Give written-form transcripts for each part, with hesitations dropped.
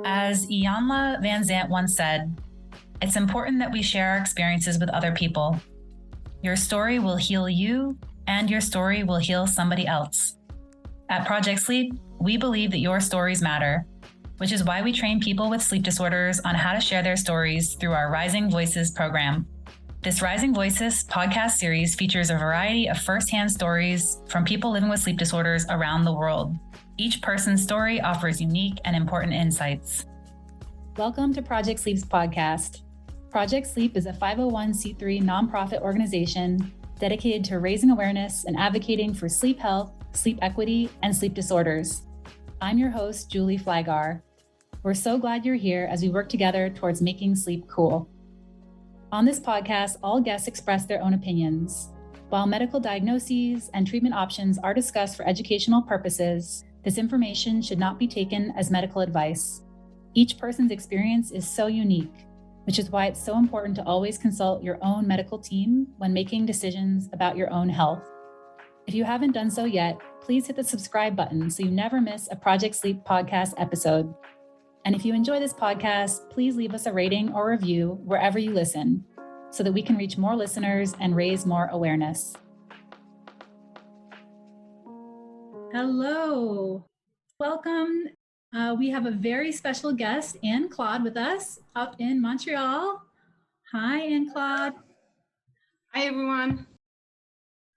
As Iyanla Van Zant once said, it's important that we share our experiences with other people. Your story will heal you, and your story will heal somebody else. At Project Sleep, we believe that your stories matter, which is why we train people with sleep disorders on how to share their stories through our Rising Voices program. This Rising Voices podcast series features a variety of firsthand stories from people living with sleep disorders around the world. Each person's story offers unique and important insights. Welcome to Project Sleep's podcast. Project Sleep is a 501c3 nonprofit organization dedicated to raising awareness and advocating for sleep health, sleep equity, and sleep disorders. I'm your host, Julie Flagar. We're so glad you're here as we work together towards making sleep cool. On this podcast, all guests express their own opinions. While medical diagnoses and treatment options are discussed for educational purposes, this information should not be taken as medical advice. Each person's experience is so unique, which is why it's so important to always consult your own medical team when making decisions about your own health. If you haven't done so yet, please hit the subscribe button so you never miss a Project Sleep podcast episode. And if you enjoy this podcast, please leave us a rating or review wherever you listen so that we can reach more listeners and raise more awareness. Hello, welcome. We have a very special guest, Anne-Claude, with us up in Montreal. Hi, Anne-Claude. Hi, everyone.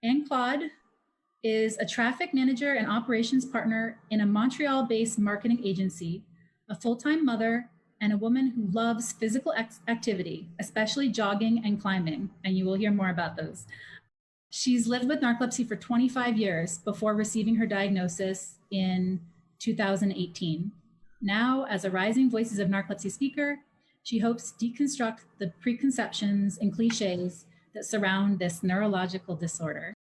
Anne-Claude is a traffic manager and operations partner in a Montreal-based marketing agency, a full-time mother, and a woman who loves physical activity, especially jogging and climbing, and you will hear more about those. She's lived with narcolepsy for 25 years before receiving her diagnosis in 2018. Now, as a Rising Voices of Narcolepsy speaker, she hopes to deconstruct the preconceptions and clichés that surround this neurological disorder.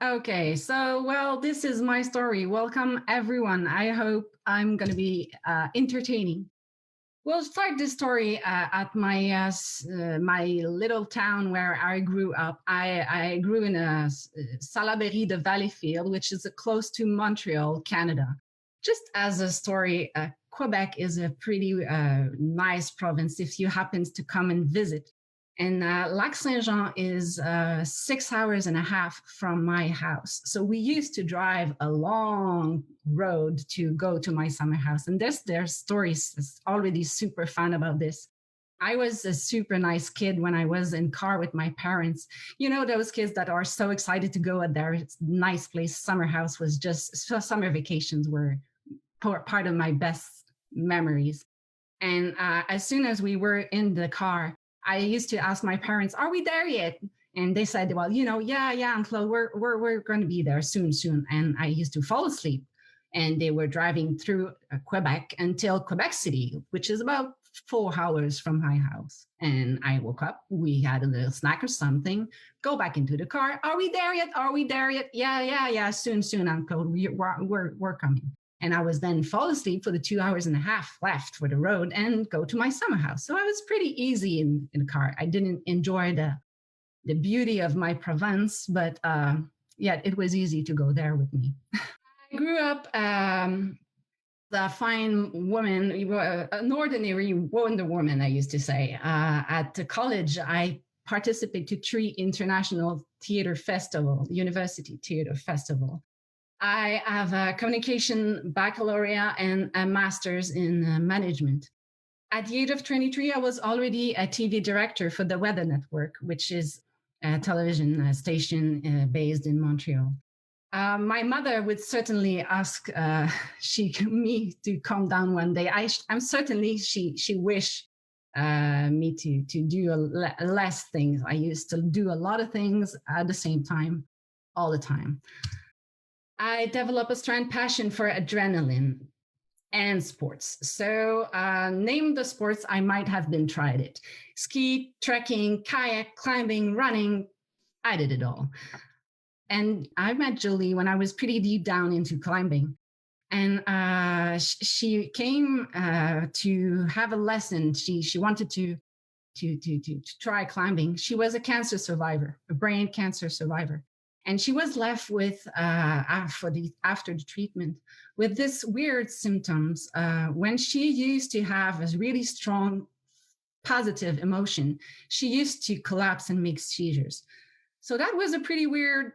Okay, so, this is my story. Welcome, everyone. I hope I'm going to be entertaining. We'll start this story at my little town where I grew up. I grew in a Salaberry de Valleyfield, which is close to Montreal, Canada. Just as a story, Quebec is a pretty nice province if you happen to come and visit. And Lac Saint-Jean is 6 hours and a half from my house. So we used to drive a long road to go to my summer house. And their stories is already super fun about this. I was a super nice kid when I was in car with my parents. You know, those kids that are so excited to go at their nice place. Summer house was just, summer vacations were part of my best memories. And as soon as we were in the car, I used to ask my parents, "Are we there yet?" And they said, "Well, yeah, Anne-Claude, we're going to be there soon." And I used to fall asleep. And they were driving through Quebec until Quebec City, which is about 4 hours from my house. And I woke up. We had a little snack or something. Go back into the car. "Are we there yet? Are we there yet?" Yeah. Soon, Anne-Claude. We're coming. And I was then fall asleep for the 2 hours and a half left for the road and go to my summer house. So I was pretty easy in the car. I didn't enjoy the beauty of my province, but it was easy to go there with me. I grew up a fine woman, an ordinary Wonder Woman, I used to say. At the college, I participated to 3 international theater festivals, university theater festival. I have a communication baccalaureate and a master's in management. At the age of 23, I was already a TV director for the Weather Network, which is a television station based in Montreal. My mother would certainly ask me to calm down one day. I'm certainly she wished me to do less things. I used to do a lot of things at the same time, all the time. I developed a strong passion for adrenaline and sports. So name the sports, I might have been tried it. Ski, trekking, kayak, climbing, running, I did it all. And I met Julie when I was pretty deep down into climbing. And she came to have a lesson. She wanted to try climbing. She was a cancer survivor, a brain cancer survivor. And she was left with, after the treatment, with this weird symptoms. When she used to have a really strong positive emotion, she used to collapse and make seizures. So that was a pretty weird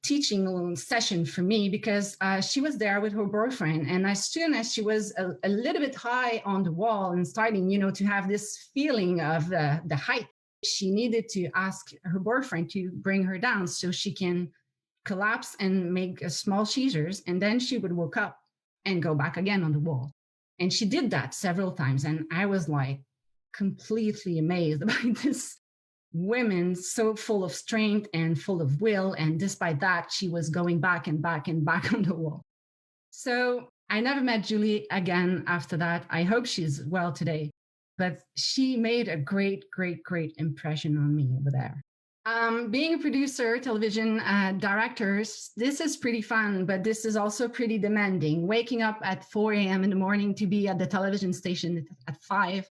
teaching session for me, because she was there with her boyfriend. And as soon as she was a little bit high on the wall and starting, to have this feeling of the height, she needed to ask her boyfriend to bring her down so she can collapse and make a small seizures. And then she would wake up and go back again on the wall. And she did that several times. And I was like completely amazed about this women, so full of strength and full of will. And despite that, she was going back and back and back on the wall. So I never met Julie again after that. I hope she's well today, but she made a great, great, great impression on me over there. Being a producer, television director, this is pretty fun, but this is also pretty demanding. Waking up at 4 a.m. in the morning to be at the television station at 5,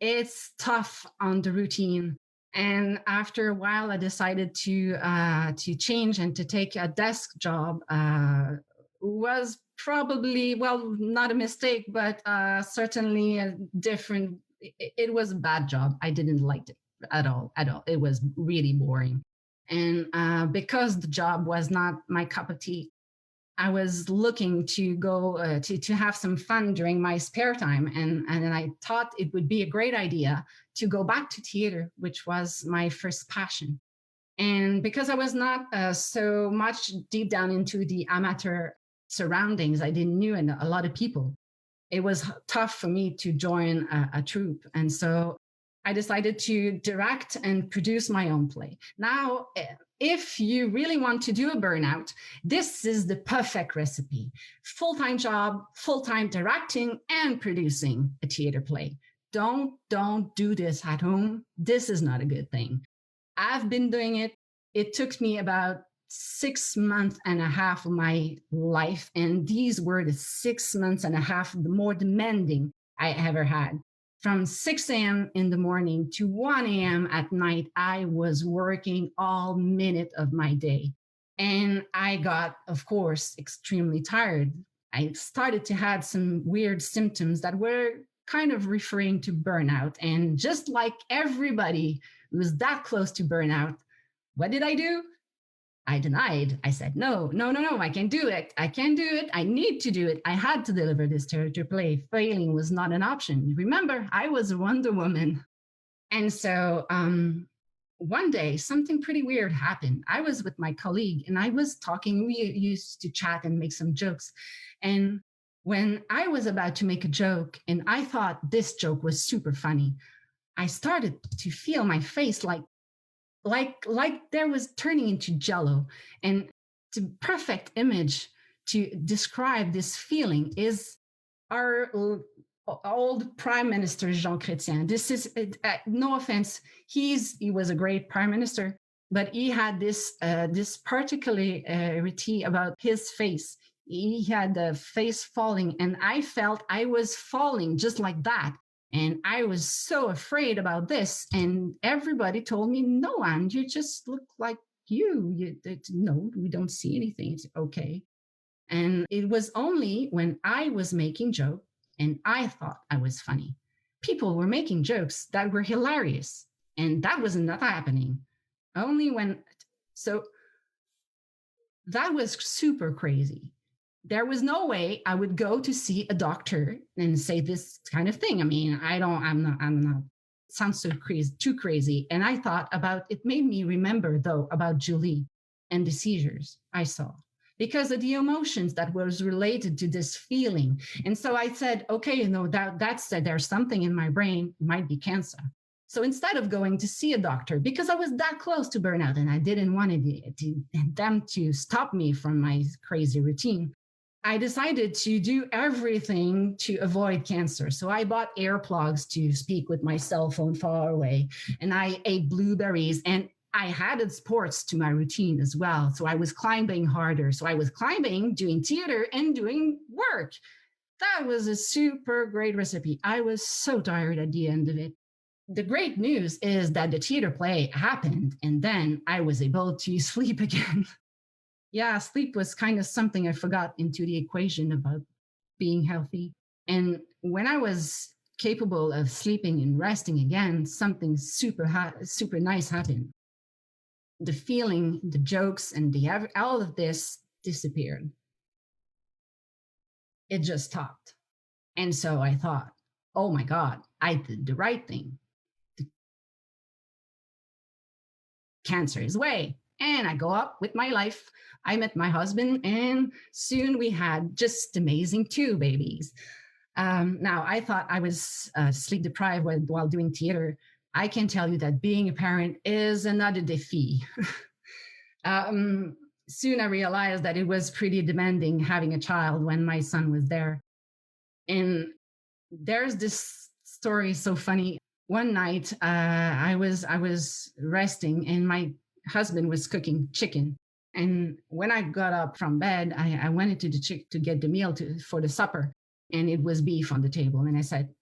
it's tough on the routine. And after a while, I decided to change and to take a desk job. Was probably, well, not a mistake, but certainly a different. It was a bad job. I didn't like it at all. It was really boring. And because the job was not my cup of tea, I was looking to go to have some fun during my spare time. And I thought it would be a great idea to go back to theater, which was my first passion. And because I was not so much deep down into the amateur surroundings, I didn't know a lot of people. It was tough for me to join a troupe. And so I decided to direct and produce my own play. Now, if you really want to do a burnout, this is the perfect recipe. Full-time job, full-time directing and producing a theater play. Don't do this at home. This is not a good thing. I've been doing it. It took me about 6 months and a half of my life. And these were the 6 months and a half, the more demanding I ever had. From 6 a.m. in the morning to 1 a.m. at night, I was working all minute of my day. And I got, of course, extremely tired. I started to have some weird symptoms that were kind of referring to burnout. And just like everybody who was that close to burnout, what did I do? I denied. I said, no, I can't do it. I can't do it. I need to do it. I had to deliver this theater play. Failing was not an option. Remember, I was a Wonder Woman. And so one day, something pretty weird happened. I was with my colleague and I was talking. We used to chat and make some jokes. And when I was about to make a joke and I thought this joke was super funny, I started to feel my face like there was turning into jello. And the perfect image to describe this feeling is our old Prime Minister, Jean Chrétien. This is, no offense, he was a great Prime Minister, but he had this particularity about his face. He had the face falling, and I felt I was falling just like that. And I was so afraid about this. And everybody told me, no, Anne, you just look like you. No, we don't see anything. It's okay. And it was only when I was making jokes and I thought I was funny. People were making jokes that were hilarious. And that was not happening. So that was super crazy. There was no way I would go to see a doctor and say this kind of thing. I mean, I'm not, it sounds so crazy, too crazy. And I thought about, it made me remember though, about Julie and the seizures I saw because of the emotions that was related to this feeling. And so I said, okay, that's there's something in my brain, it might be cancer. So instead of going to see a doctor, because I was that close to burnout and I didn't want them to stop me from my crazy routine, I decided to do everything to avoid cancer. So I bought earplugs to speak with my cell phone far away, and I ate blueberries, and I added sports to my routine as well. So I was climbing harder. So I was climbing, doing theater, and doing work. That was a super great recipe. I was so tired at the end of it. The great news is that the theater play happened, and then I was able to sleep again. Yeah, sleep was kind of something I forgot into the equation about being healthy. And when I was capable of sleeping and resting again, something super nice happened. The feeling, the jokes, and all of this disappeared. It just stopped. And so I thought, oh my God, I did the right thing. The cancer is away. And I go up with my life. I met my husband, and soon we had just amazing two babies. Now, I thought I was sleep deprived while doing theater. I can tell you that being a parent is another défi. Soon I realized that it was pretty demanding having a child when my son was there. And there's this story so funny. One night, I was resting, and my husband was cooking chicken. And when I got up from bed, I went into to get the meal for the supper, and it was beef on the table. And I said,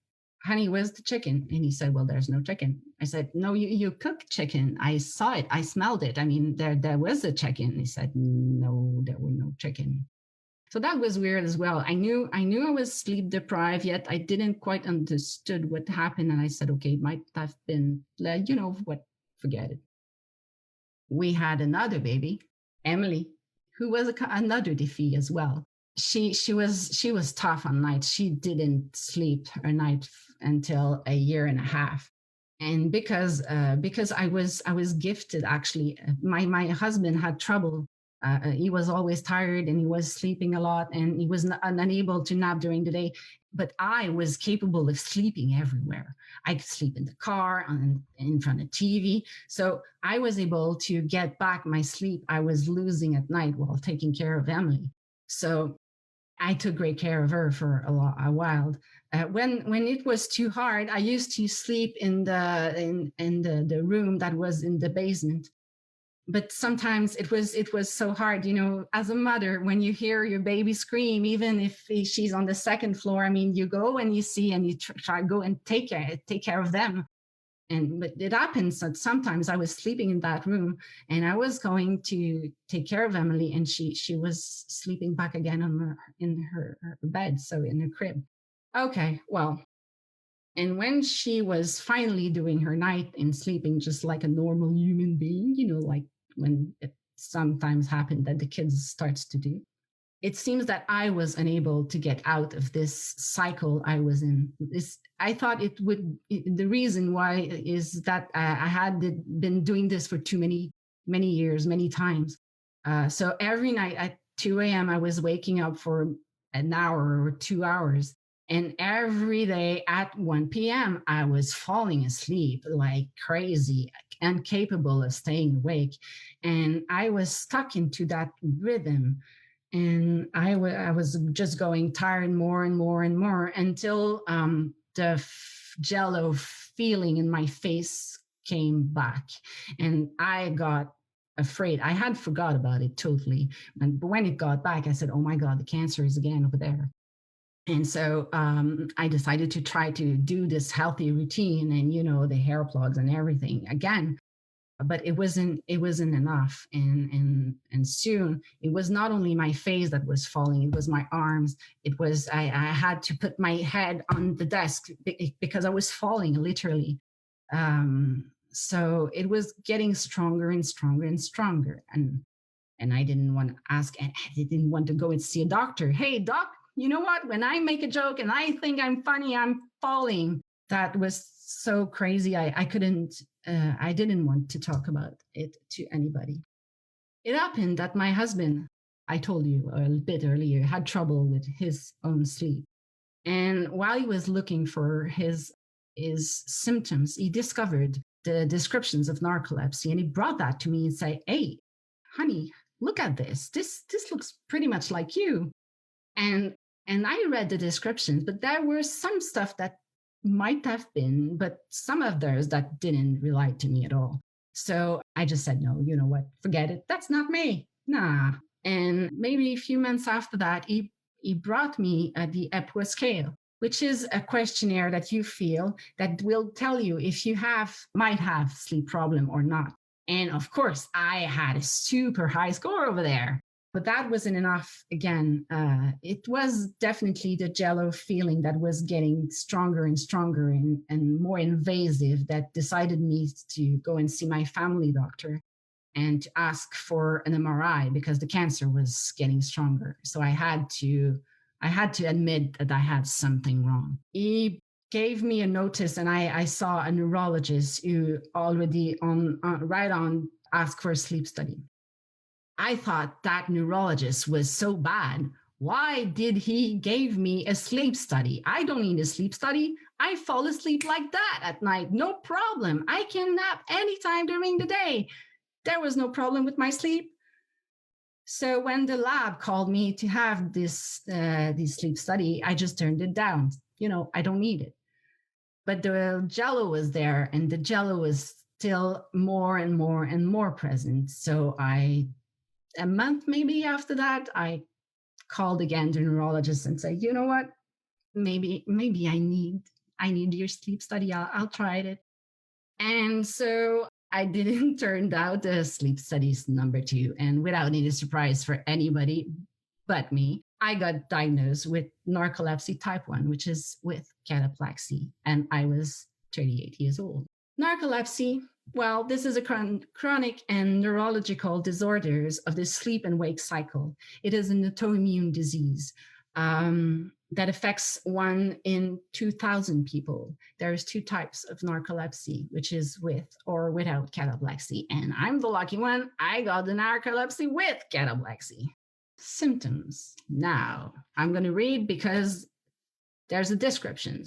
"Honey, where's the chicken?" And he said, "Well, there's no chicken." I said, "No, you cooked chicken. I saw it. I smelled it. I mean, there was a chicken." He said, "No, there were no chicken." So that was weird as well. I knew I was sleep deprived, yet I didn't quite understood what happened. And I said, okay, it might have been, what, forget it. We had another baby, Emily, who was another defeat as well. She was tough on nights. She didn't sleep her night until a year and a half. And because I was gifted, actually, my husband had trouble. He was always tired, and he was sleeping a lot, and he was unable to nap during the day. But I was capable of sleeping everywhere. I could sleep in the car, in front of TV. So I was able to get back my sleep I was losing at night while taking care of Emily. So I took great care of her for a while. When it was too hard, I used to sleep in the room that was in the basement. But sometimes it was so hard, as a mother, when you hear your baby scream, even if she's on the second floor. I mean, you go and you see, and you try to go and take care of them. But it happens that sometimes I was sleeping in that room, and I was going to take care of Emily, and she was sleeping back again in her bed, so in her crib. Okay, well, and when she was finally doing her night and sleeping just like a normal human being, like when it sometimes happened that the kids starts to do, it seems that I was unable to get out of this cycle I was in. I thought the reason why is that I had been doing this for too many years, many times. So every night at 2 a.m., I was waking up for an hour or 2 hours. And every day at 1 p.m., I was falling asleep like crazy, incapable of staying awake. And I was stuck into that rhythm, and I was just going tired more and more and more until the jello feeling in my face came back, and I got afraid. I had forgot about it totally, but when it got back, I said, "Oh my God, the cancer is again over there." And so I decided to try to do this healthy routine, and the hair plugs and everything again, but it wasn't enough. And soon it was not only my face that was falling, it was my arms. It was I had to put my head on the desk because I was falling literally. So it was getting stronger and stronger and stronger. And I didn't want to ask, and I didn't want to go and see a doctor. Hey doc, you know what, when I make a joke and I think I'm funny, I'm falling. That was so crazy. I couldn't, I didn't want to talk about it to anybody. It happened that my husband, I told you a bit earlier, had trouble with his own sleep. And while he was looking for his symptoms, he discovered the descriptions of narcolepsy, and he brought that to me and said, "Hey, honey, look at this. This looks pretty much like you." And I read the descriptions, but there were some stuff that might have been, but some of those that didn't relate to me at all. So I just said, no, you know what? Forget it. That's not me. Nah. And maybe a few months after that, he brought me the Epworth scale, which is a questionnaire that you feel that will tell you if you might have sleep problem or not. And of course, I had a super high score over there. But that wasn't enough. Again, it was definitely the jello feeling that was getting stronger and stronger and more invasive that decided me to go and see my family doctor and to ask for an MRI because the cancer was getting stronger. So I had to admit that I had something wrong. He gave me a notice, and I saw a neurologist who already right on asked for a sleep study. I thought that neurologist was so bad. Why did he give me a sleep study? I don't need a sleep study. I fall asleep like that at night. No problem. I can nap anytime during the day. There was no problem with my sleep. So when the lab called me to have this sleep study, I just turned it down. I don't need it. But the jello was there, and the jello was still more and more and more present. So a month maybe after that, I called again the neurologist and said, you know what, maybe I need your sleep study. I'll try it. And so I didn't turn out the sleep studies number 2. And without any surprise for anybody but me, I got diagnosed with narcolepsy type 1, which is with cataplexy. And I was 38 years old. Narcolepsy, well, this is a chronic and neurological disorders of the sleep and wake cycle. It is an autoimmune disease that affects 1 in 2,000 people. There's 2 types of narcolepsy, which is with or without cataplexy. And I'm the lucky one. I got the narcolepsy with cataplexy. Symptoms. Now, I'm going to read because there's a description.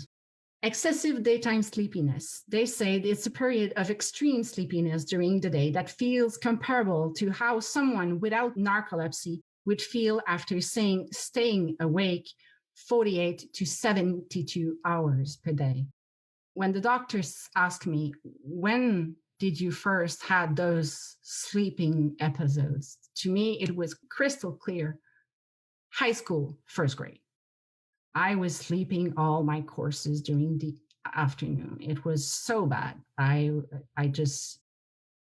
Excessive daytime sleepiness. They say it's a period of extreme sleepiness during the day that feels comparable to how someone without narcolepsy would feel after staying awake 48 to 72 hours per day. When the doctors asked me, when did you first had those sleeping episodes? To me, it was crystal clear. High school, first grade. I was sleeping all my courses during the afternoon. It was so bad. I just,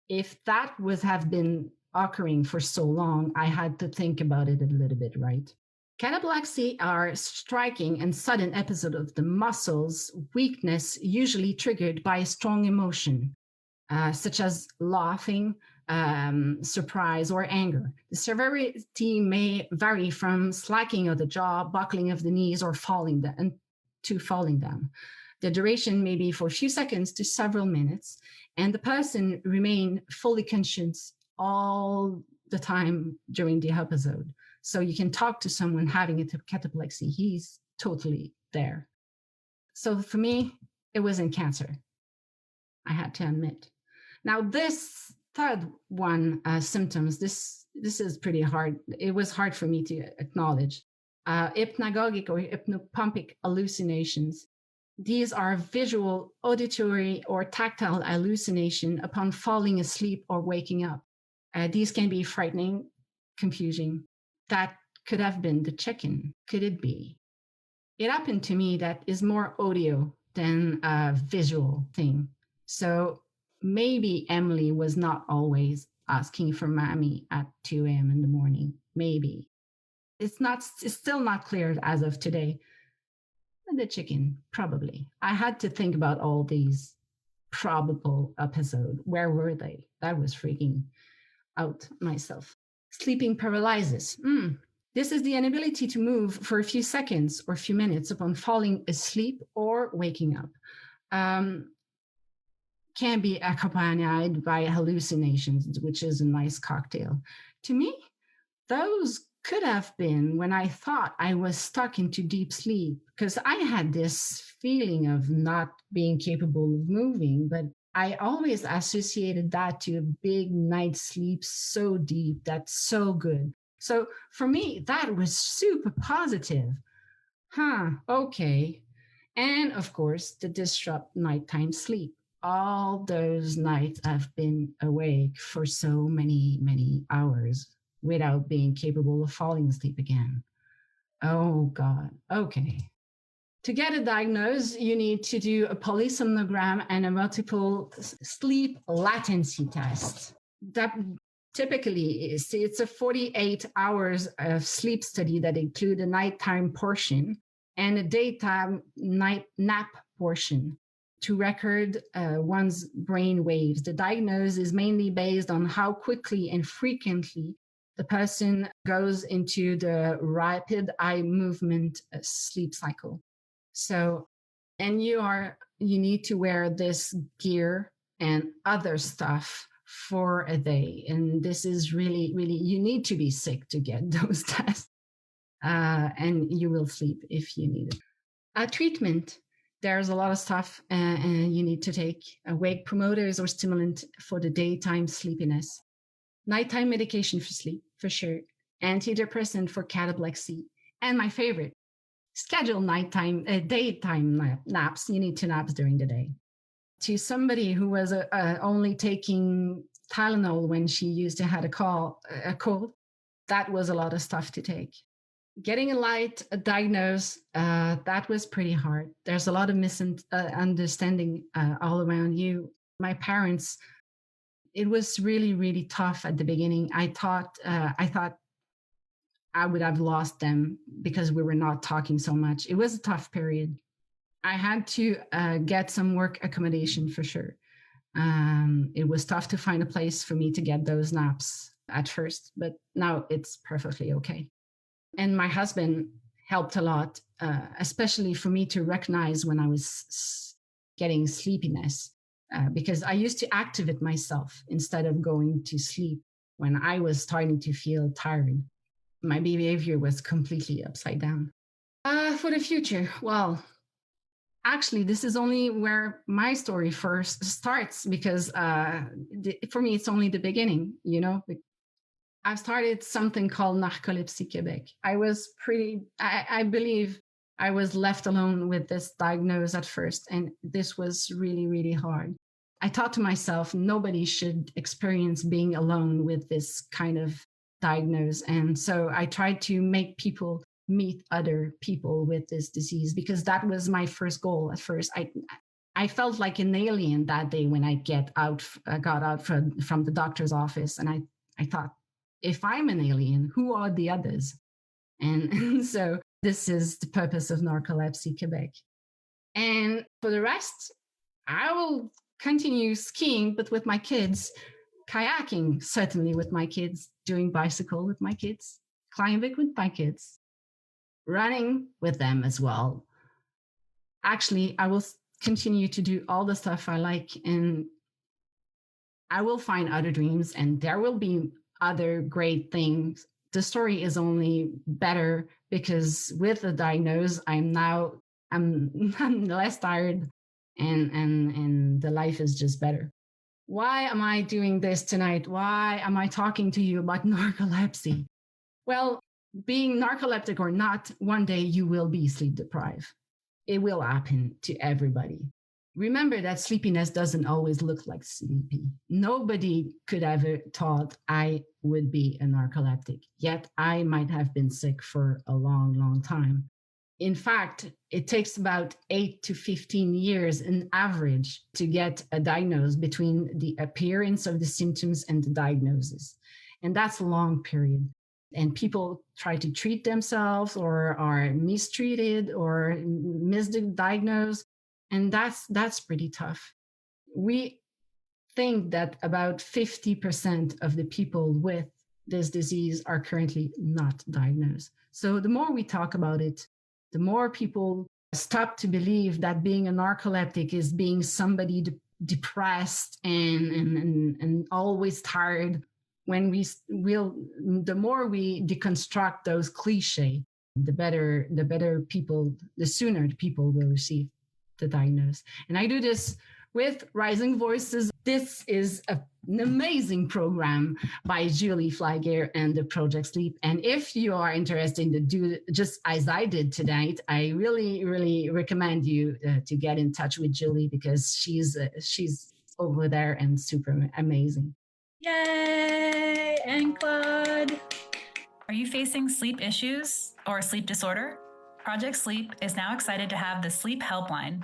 if that have been occurring for so long, I had to think about it a little bit, right? Cataplexy are striking and sudden episodes of the muscles weakness, usually triggered by a strong emotion, such as laughing, surprise, or anger. The severity may vary from slacking of the jaw, buckling of the knees, or falling down. The duration may be for a few seconds to several minutes, and the person remain fully conscious all the time during the episode. So you can talk to someone having a cataplexy. He's totally there. So for me, it wasn't cancer. I had to admit. Now this third one, symptoms, this is pretty hard. It was hard for me to acknowledge. Hypnagogic or hypnopompic hallucinations. These are visual, auditory, or tactile hallucination upon falling asleep or waking up. These can be frightening, confusing. That could have been the chicken. Could it be? It happened to me that is more audio than a visual thing. So maybe Emily was not always asking for mommy at 2 a.m. in the morning. Maybe. It's still not clear as of today. The chicken, probably. I had to think about all these probable episodes. Where were they? That was freaking out myself. Sleeping paralysis. This is the inability to move for a few seconds or a few minutes upon falling asleep or waking up. Can be accompanied by hallucinations, which is a nice cocktail. To me, those could have been when I thought I was stuck into deep sleep, because I had this feeling of not being capable of moving, but I always associated that to a big night's sleep so deep, that's so good. So for me, that was super positive. Okay. And of course, the disrupt nighttime sleep. All those nights I've been awake for so many, many hours without being capable of falling asleep again. Oh God. Okay. To get a diagnosis, you need to do a polysomnogram and a multiple sleep latency test. That typically it's a 48 hours of sleep study that include a nighttime portion and a daytime night nap portion to record one's brain waves. The diagnosis is mainly based on how quickly and frequently the person goes into the rapid eye movement sleep cycle. So, and you need to wear this gear and other stuff for a day. And this is really, really, you need to be sick to get those tests. And you will sleep if you need it. Treatment, there's a lot of stuff you need to take. Wake promoters or stimulant for the daytime sleepiness. Nighttime medication for sleep, for sure. Antidepressant for cataplexy. And my favorite, schedule daytime naps. You need to naps during the day. To somebody who was only taking Tylenol when she used to have a cold, that was a lot of stuff to take. Getting a diagnosis, that was pretty hard. There's a lot of misunderstanding all around you. My parents, it was really, really tough at the beginning. I thought I would have lost them because we were not talking so much. It was a tough period. I had to get some work accommodation for sure. It was tough to find a place for me to get those naps at first, but now it's perfectly okay. And my husband helped a lot, especially for me to recognize when I was getting sleepiness, because I used to activate myself instead of going to sleep when I was starting to feel tired. My behavior was completely upside down. For the future, well, actually, this is only where my story first starts because for me, it's only the beginning, you know. I've started something called Narcolepsy Quebec. I believe I was left alone with this diagnosis at first, and this was really, really hard. I thought to myself, nobody should experience being alone with this kind of diagnosis. And so I tried to make people meet other people with this disease because that was my first goal at first. I felt like an alien that day when I got out from the doctor's office. And I thought, if I'm an alien, who are the others? And so this is the purpose of Narcolepsy Quebec. And for the rest, I will continue skiing, but with my kids, kayaking, certainly with my kids, doing bicycle with my kids, climbing with my kids, running with them as well. Actually, I will continue to do all the stuff I like, and I will find other dreams, and there will be other great things. The story is only better because with the diagnosis, I'm less tired, and the life is just better. Why am I doing this tonight? Why am I talking to you about narcolepsy? Well, being narcoleptic or not, one day you will be sleep deprived. It will happen to everybody. Remember that sleepiness doesn't always look like sleepy. Nobody could ever thought I would be a narcoleptic, yet I might have been sick for a long, long time. In fact, it takes about 8 to 15 years in average to get a diagnosis between the appearance of the symptoms and the diagnosis. And that's a long period. And people try to treat themselves or are mistreated or misdiagnosed. And that's pretty tough. We think that about 50% of the people with this disease are currently not diagnosed. So the more we talk about it, the more people stop to believe that being a narcoleptic is being somebody depressed and always tired. The more we deconstruct those clichés, the better people, the sooner the people will receive the diagnosis. And I do this with Rising Voices. This is an amazing program by Julie Flygare and the Project Sleep. And if you are interested to do just as I did tonight, I really, really recommend you to get in touch with Julie because she's over there and super amazing. Yay, Anne-Claude. Are you facing sleep issues or a sleep disorder? Project Sleep is now excited to have the Sleep Helpline,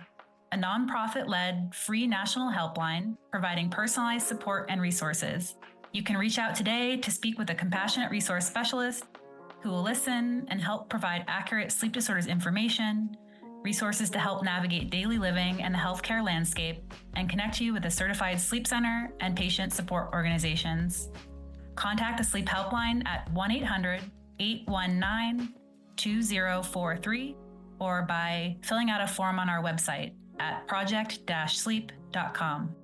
a nonprofit-led free national helpline providing personalized support and resources. You can reach out today to speak with a compassionate resource specialist who will listen and help provide accurate sleep disorders information, resources to help navigate daily living and the healthcare landscape, and connect you with a certified sleep center and patient support organizations. Contact the Sleep Helpline at 1-800-819-2043 or by filling out a form on our website at project-sleep.com.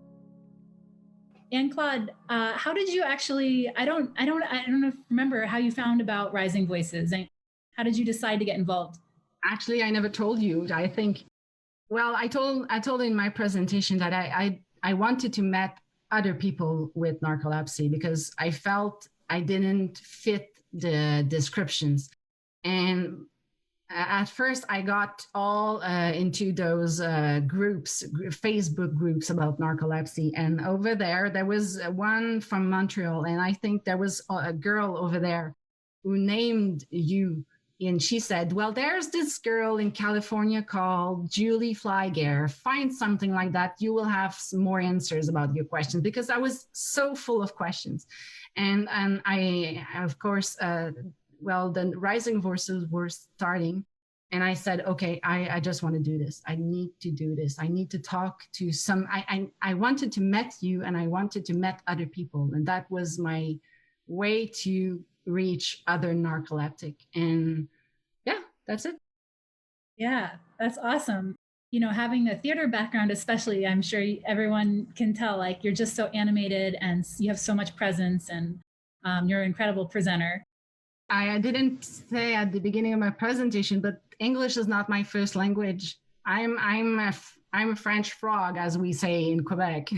Anne-Claude, how did you actually, I don't remember how you found about Rising Voices. How did you decide to get involved? Actually, I never told you. I think, well, I told in my presentation that I wanted to meet other people with narcolepsy because I felt I didn't fit the descriptions. And at first I got all into those groups, Facebook groups about narcolepsy. And over there was one from Montreal. And I think there was a girl over there who named you. And she said, well, there's this girl in California called Julie Flyger. Find something like that. You will have some more answers about your questions, because I was so full of questions. And I, of course, well, the Rising Voices were starting. And I said, okay, I just want to do this. I need to do this. I need to talk to some, I wanted to meet you and I wanted to meet other people. And that was my way to reach other narcoleptic. And yeah, that's it. Yeah, that's awesome. You know, having a theater background, especially, I'm sure everyone can tell, like, you're just so animated and you have so much presence, and you're an incredible presenter. I didn't say at the beginning of my presentation, but English is not my first language. I'm a French frog, as we say in Quebec.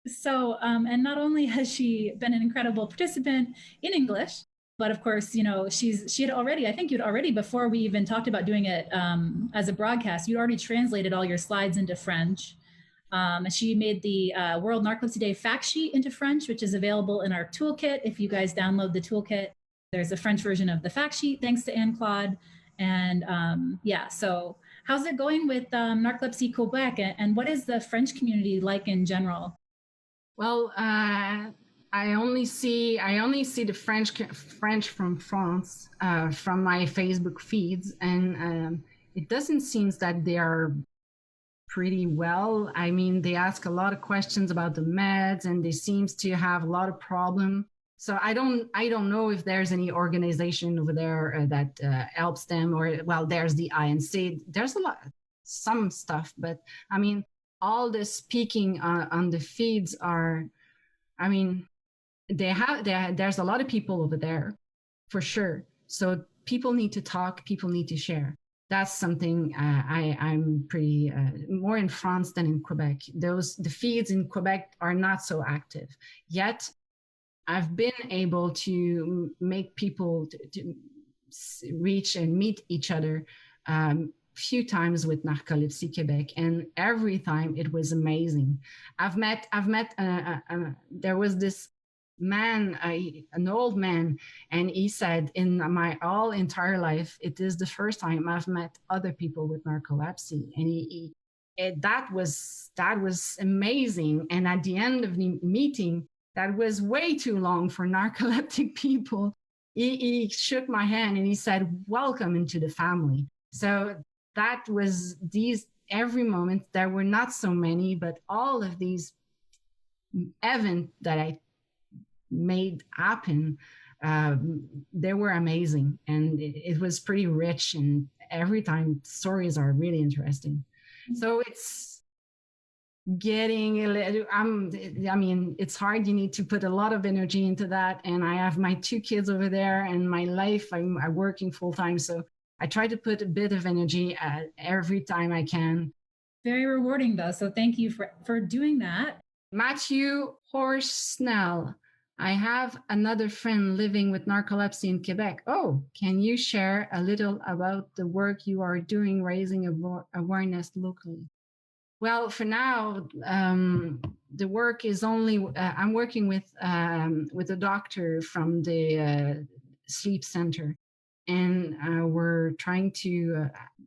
So, and not only has she been an incredible participant in English, but of course, you know, she had already, I think you'd already, before we even talked about doing it as a broadcast, you'd already translated all your slides into French. She made the World Narcolepsy Day fact sheet into French, which is available in our toolkit. If you guys download the toolkit, there's a French version of the fact sheet, thanks to Anne-Claude. And yeah, so how's it going with Narcolepsy Quebec, and what is the French community like in general? Well, I only see the French from France from my Facebook feeds, and it doesn't seem that they are pretty well. I mean, they ask a lot of questions about the meds, and they seems to have a lot of problem. So I don't know if there's any organization over there that helps them, or, well, there's the INC. There's some stuff, but I mean, all the speaking on the feeds are, I mean, there's a lot of people over there for sure. So people need to talk, people need to share. That's something I'm pretty more in France than in Quebec. The feeds in Quebec are not so active yet. I've been able to make people to reach and meet each other few times with Narcolepsy Quebec, and every time it was amazing. I've met there was this man, an old man, and he said, in my entire life, it is the first time I've met other people with narcolepsy. And that was amazing. And at the end of the meeting, that was way too long for narcoleptic people. He shook my hand and he said, welcome into the family. So that was every moment. There were not so many, but all of these events that I made happen, they were amazing. And it was pretty rich. And every time stories are really interesting. So it's getting I mean, it's hard. You need to put a lot of energy into that. And I have my 2 kids over there, and my life, I'm working full time. So I try to put a bit of energy every time I can. Very rewarding, though. So thank you for doing that. Matthew Horsnell, I have another friend living with narcolepsy in Quebec. Oh, can you share a little about the work you are doing, raising awareness locally? Well, for now, the work is only, I'm working with a doctor from the sleep center. And we're trying to,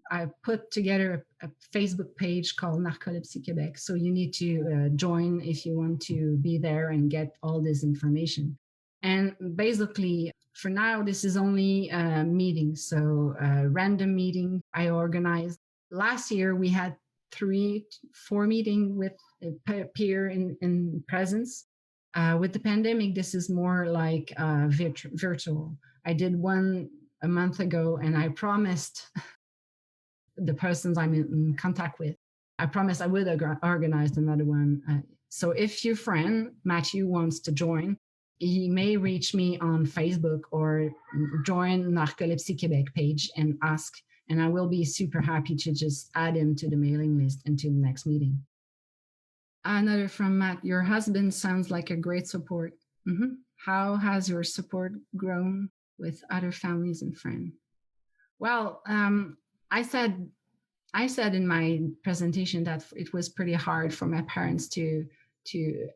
I put together a Facebook page called Narcolepsy Quebec. So you need to join if you want to be there and get all this information. And basically, for now, this is only a meeting. So a random meeting I organized. Last year, we had 4 meetings with a peer in presence. With the pandemic, this is more like virtual. I did one a month ago, and I promised the persons I'm in contact with, I promised I would organize another one. So if your friend Matthew wants to join, he may reach me on Facebook or join Narcolepsy Quebec page and ask, and I will be super happy to just add him to the mailing list until the next meeting. Another from Matt, your husband sounds like a great support. Mm-hmm. How has your support grown with other families and friends? Well, I said in my presentation that it was pretty hard for my parents to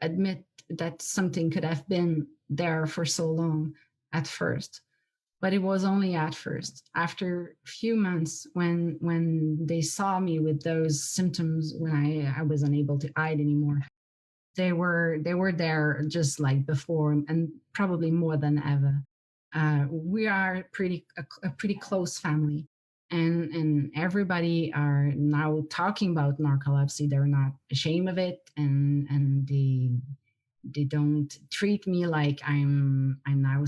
admit that something could have been there for so long at first. But it was only at first. After a few months, when they saw me with those symptoms, when I was unable to hide anymore, they were there just like before, and probably more than ever. We are a pretty close family, and everybody are now talking about narcolepsy. They're not ashamed of it, and they don't treat me like I'm now.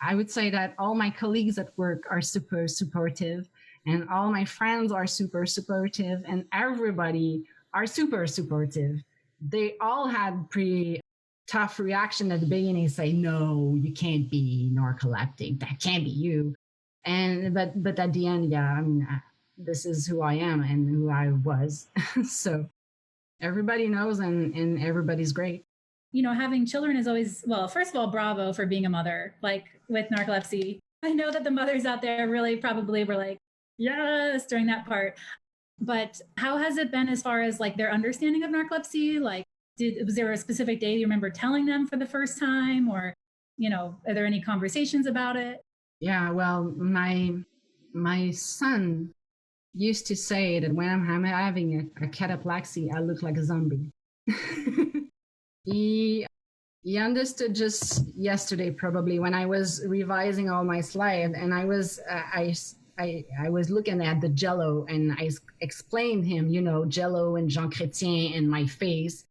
I would say that all my colleagues at work are super supportive, and all my friends are super supportive, and everybody are super supportive. They all had pretty tough reaction at the beginning, say, no, you can't be narcoleptic. That can't be you. And but at the end, yeah, I mean, this is who I am and who I was. So everybody knows, and everybody's great. You know, having children is always, well, first of all, bravo for being a mother, like with narcolepsy. I know that the mothers out there really probably were like, yes, during that part. But how has it been as far as like their understanding of narcolepsy? Like, was there a specific day you remember telling them for the first time, or, you know, are there any conversations about it? Yeah, well, my son used to say that when I'm having a cataplexy, I look like a zombie. He understood just yesterday, probably, when I was revising all my slides, and I was looking at the Jello, and I explained him, you know, Jello and Jean Chrétien and my face,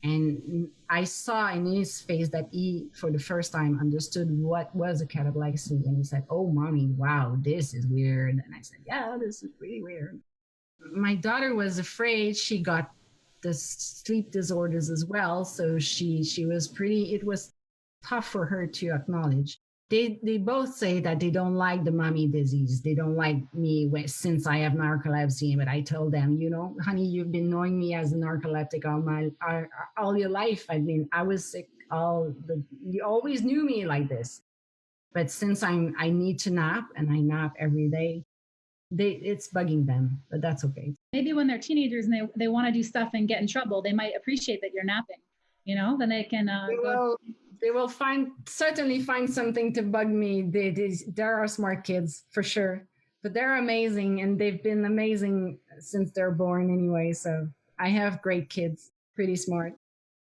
and I saw in his face that he, for the first time, understood what was a cataplexy, and he said, "Oh, mommy, wow, this is weird." And I said, "Yeah, this is pretty weird." My daughter was afraid. She got the sleep disorders as well, so she was pretty, it was tough for her to acknowledge. They both say that they don't like the mommy disease. They don't like me since I have narcolepsy. But I told them, you know, honey, you've been knowing me as a narcoleptic all your life. I mean, I was sick you always knew me like this. But since I need to nap, and I nap every day, it's bugging them, but that's okay. Maybe when they're teenagers and they want to do stuff and get in trouble, they might appreciate that you're napping, you know, then they can they will certainly find something to bug me. There are smart kids for sure, but they're amazing, and they've been amazing since they're born anyway. So I have great kids, pretty smart.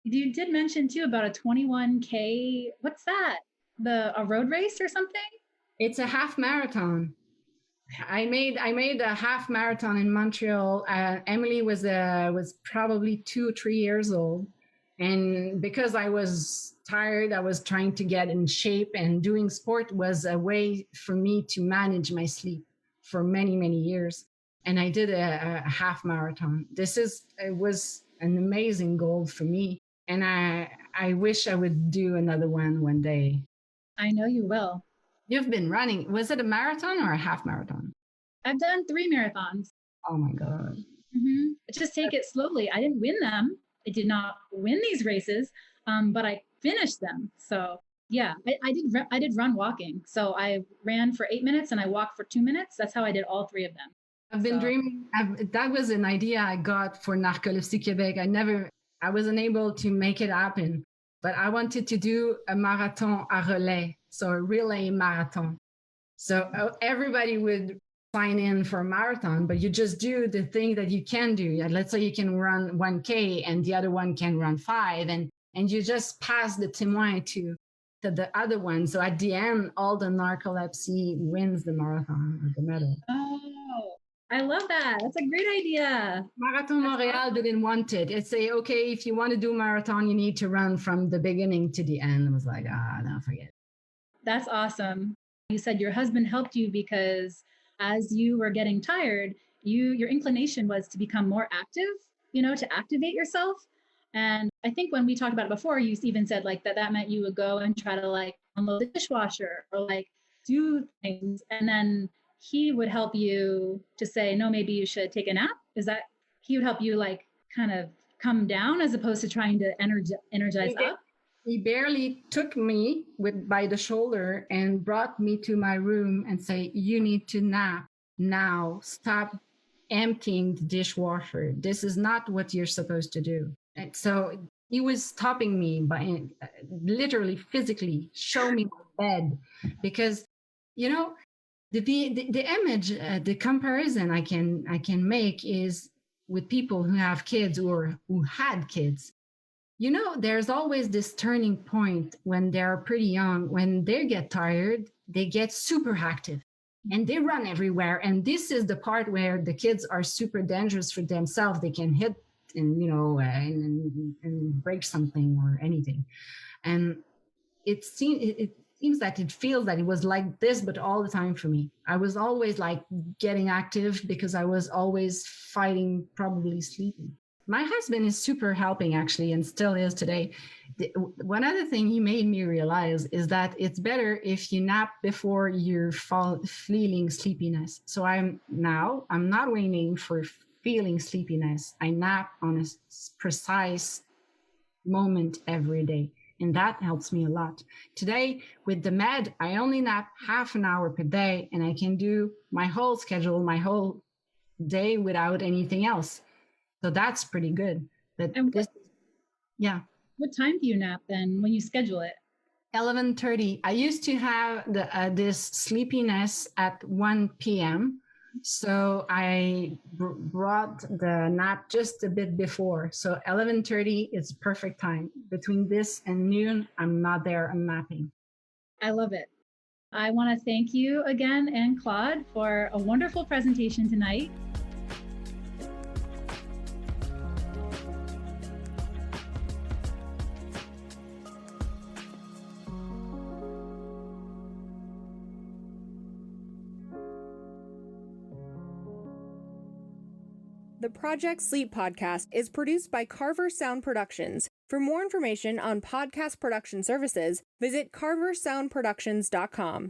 You did mention too about a 21K. What's that? A road race or something? It's a half marathon. I made a half marathon in Montreal. Emily was probably 2 or 3 years old, and because I was tired, I was trying to get in shape, and doing sport was a way for me to manage my sleep for many years. And I did a half marathon. It was an amazing goal for me, and I wish I would do another one day. I know you will. You've been running. Was it a marathon or a half marathon? I've done 3 marathons. Oh my God. Mm-hmm. Just take it slowly. I didn't win them. I did not win these races, but I finished them. So yeah, I did run walking. So I ran for 8 minutes and I walked for 2 minutes. That's how I did all 3 of them. I've been dreaming. That was an idea I got for Narcolepsy Quebec. I wasn't able to make it happen, but I wanted to do a marathon à relais. So a relay marathon. So everybody would sign in for a marathon, but you just do the thing that you can do. Let's say you can run 1K and the other one can run 5, and you just pass the témoin to the other one. So at the end, all the narcolepsy wins the marathon or the medal. Oh, I love that. That's a great idea. Marathon Montreal didn't want it. It say, okay, if you want to do marathon, you need to run from the beginning to the end. I was like, no, forget it. That's awesome. You said your husband helped you because as you were getting tired, your inclination was to become more active, to activate yourself. And I think when we talked about it before, you even said like that meant you would go and try to like unload the dishwasher or like do things. And then he would help you to say, no, maybe you should take a nap. Is that he would help you like kind of come down as opposed to trying to energize up? He barely took me by the shoulder and brought me to my room and say, you need to nap now. Stop emptying the dishwasher. This is not what you're supposed to do. And so he was stopping me by literally physically show me my bed, because, the image, the comparison I can make is with people who have kids or who had kids. There's always this turning point when they're pretty young. When they get tired, they get super active and they run everywhere. And this is the part where the kids are super dangerous for themselves. They can hit and, and break something or anything. And it seems that it feels that it was like this, but all the time for me. I was always like getting active because I was always fighting, probably sleeping. My husband is super helping, actually, and still is today. One other thing he made me realize is that it's better if you nap before you're feeling sleepiness. So I'm not waiting for feeling sleepiness. I nap on a precise moment every day, and that helps me a lot. Today, with the med, I only nap half an hour per day, and I can do my whole schedule, my whole day without anything else. So that's pretty good. What time do you nap then when you schedule it? 11:30. I used to have this sleepiness at 1 p.m. So I brought the nap just a bit before. So 11:30 is perfect time. Between this and noon, I'm not there, I'm napping. I love it. I want to thank you again, Anne-Claude, for a wonderful presentation tonight. The Project Sleep podcast is produced by Carver Sound Productions. For more information on podcast production services, visit carversoundproductions.com.